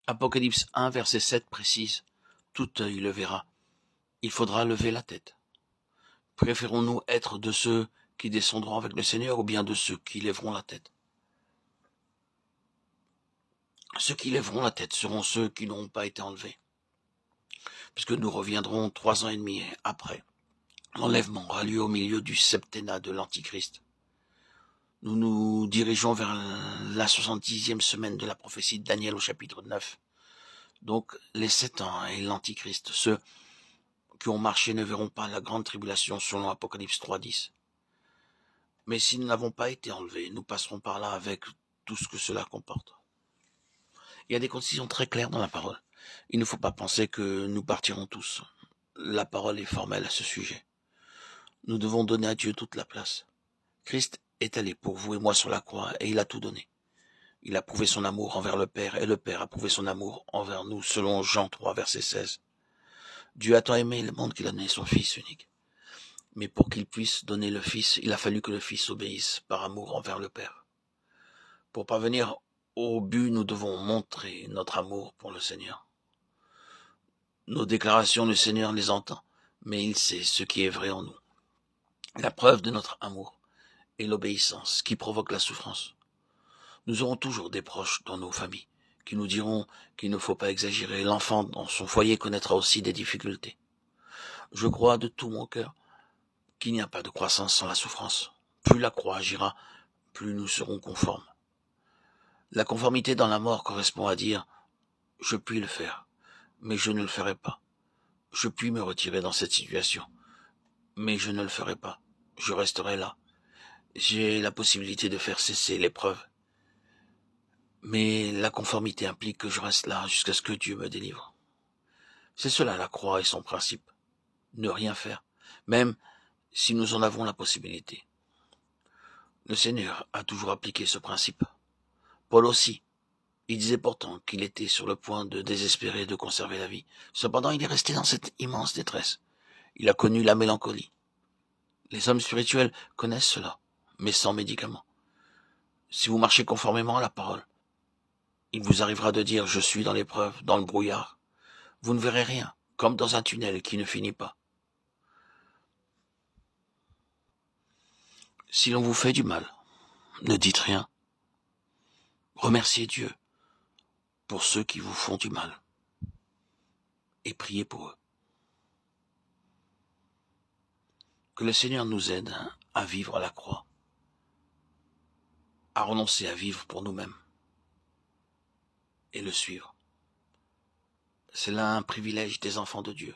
Apocalypse 1, verset 7 précise, « Tout œil le verra. Il faudra lever la tête. » Préférons-nous être de ceux qui descendront avec le Seigneur ou bien de ceux qui lèveront la tête? Ceux qui lèveront la tête seront ceux qui n'auront pas été enlevés, puisque nous reviendrons 3 ans et demi après. L'enlèvement aura lieu au milieu du septennat de l'Antichrist. Nous nous dirigeons vers la 70e semaine de la prophétie de Daniel au chapitre 9. Donc, les 7 ans et l'Antichrist, ceux qui ont marché ne verront pas la grande tribulation selon Apocalypse 3.10. Mais si nous n'avons pas été enlevés, nous passerons par là avec tout ce que cela comporte. Il y a des conditions très claires dans la parole. Il ne faut pas penser que nous partirons tous. La parole est formelle à ce sujet. Nous devons donner à Dieu toute la place. Christ est allé pour vous et moi sur la croix et il a tout donné. Il a prouvé son amour envers le Père et le Père a prouvé son amour envers nous selon Jean 3, verset 16. Dieu a tant aimé le monde qu'il a donné son Fils unique. Mais pour qu'il puisse donner le Fils, il a fallu que le Fils obéisse par amour envers le Père. Pour parvenir au but, nous devons montrer notre amour pour le Seigneur. Nos déclarations, le Seigneur les entend, mais il sait ce qui est vrai en nous. La preuve de notre amour est l'obéissance qui provoque la souffrance. Nous aurons toujours des proches dans nos familles qui nous diront qu'il ne faut pas exagérer. L'enfant dans son foyer connaîtra aussi des difficultés. Je crois de tout mon cœur qu'il n'y a pas de croissance sans la souffrance. Plus la croix agira, plus nous serons conformes. La conformité dans la mort correspond à dire « je puis le faire, mais je ne le ferai pas. Je puis me retirer dans cette situation, mais je ne le ferai pas. Je resterai là. J'ai la possibilité de faire cesser l'épreuve. Mais la conformité implique que je reste là jusqu'à ce que Dieu me délivre. C'est cela la croix et son principe. Ne rien faire, même si nous en avons la possibilité. Le Seigneur a toujours appliqué ce principe. Paul aussi. Il disait pourtant qu'il était sur le point de désespérer de conserver la vie. Cependant, il est resté dans cette immense détresse. Il a connu la mélancolie. Les hommes spirituels connaissent cela, mais sans médicaments. Si vous marchez conformément à la parole, il vous arrivera de dire « je suis dans l'épreuve, dans le brouillard ». Vous ne verrez rien, comme dans un tunnel qui ne finit pas. Si l'on vous fait du mal, ne dites rien. Remerciez Dieu pour ceux qui vous font du mal et priez pour eux. Que le Seigneur nous aide à vivre à la croix, à renoncer à vivre pour nous-mêmes et le suivre. C'est là un privilège des enfants de Dieu.